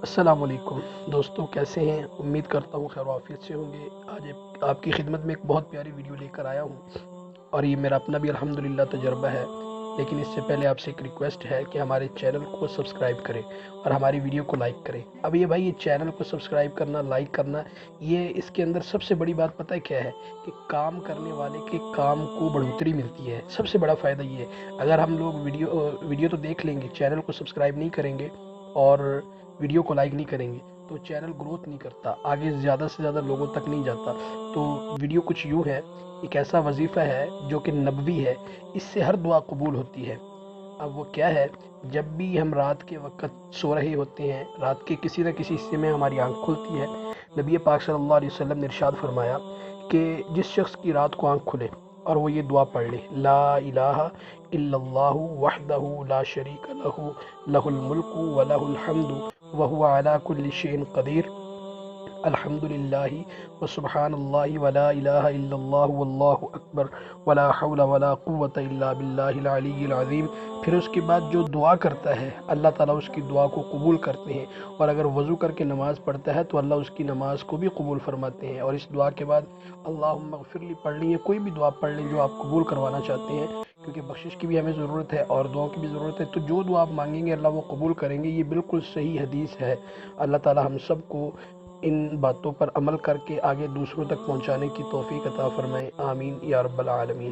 السلام علیکم دوستوں، کیسے ہیں؟ امید کرتا ہوں خیر و عافیت سے ہوں گے۔ آج آپ کی خدمت میں ایک بہت پیاری ویڈیو لے کر آیا ہوں، اور یہ میرا اپنا بھی الحمدللہ تجربہ ہے۔ لیکن اس سے پہلے آپ سے ایک ریکویسٹ ہے کہ ہمارے چینل کو سبسکرائب کریں اور ہماری ویڈیو کو لائک کریں۔ اب یہ بھائی، یہ چینل کو سبسکرائب کرنا، لائک کرنا، یہ اس کے اندر سب سے بڑی بات پتہ ہے کیا ہے؟ کہ کام کرنے والے کے کام کو بڑھوتری ملتی ہے۔ سب سے بڑا فائدہ یہ ہے۔ اگر ہم لوگ ویڈیو تو دیکھ لیں گے، چینل کو سبسکرائب نہیں کریں گے اور ویڈیو کو لائک نہیں کریں گے تو چینل گروتھ نہیں کرتا، آگے زیادہ سے زیادہ لوگوں تک نہیں جاتا۔ تو ویڈیو کچھ یوں ہے، ایک ایسا وظیفہ ہے جو کہ نبوی ہے، اس سے ہر دعا قبول ہوتی ہے۔ اب وہ کیا ہے؟ جب بھی ہم رات کے وقت سو رہے ہوتے ہیں، رات کے کسی نہ کسی حصے میں ہماری آنکھ کھلتی ہے، نبی پاک صلی اللہ علیہ وسلم نے ارشاد فرمایا کہ جس شخص کی رات کو آنکھ کھلے اور وہ یہ دعا پڑھ لے، لا الہ الا اللہ وحدہ لا شریک لہ، لہ الملک ولہ الحمد وہو علی کل شیء قدیر، الحمد للہ وسبحان اللہ ولا الہ الا اللہ واللہ اکبر ولا حول ولا قوة الا باللہ العلی العظیم۔ پھر اس کے بعد جو دعا کرتا ہے، اللہ تعالیٰ اس کی دعا کو قبول کرتے ہیں، اور اگر وضو کر کے نماز پڑھتا ہے تو اللہ اس کی نماز کو بھی قبول فرماتے ہیں۔ اور اس دعا کے بعد اللہم اغفر لی پڑھ لی ہے، کوئی بھی دعا پڑھ لیں جو آپ قبول کروانا چاہتے ہیں، کیونکہ بخشش کی بھی ہمیں ضرورت ہے اور دعاؤں کی بھی ضرورت ہے۔ تو جو دعا آپ مانگیں گے اللہ وہ قبول کریں گے، یہ بالکل صحیح حدیث ہے۔ اللہ تعالیٰ ہم سب کو ان باتوں پر عمل کر کے آگے دوسروں تک پہنچانے کی توفیق عطا فرمائے، آمین یا رب العالمین۔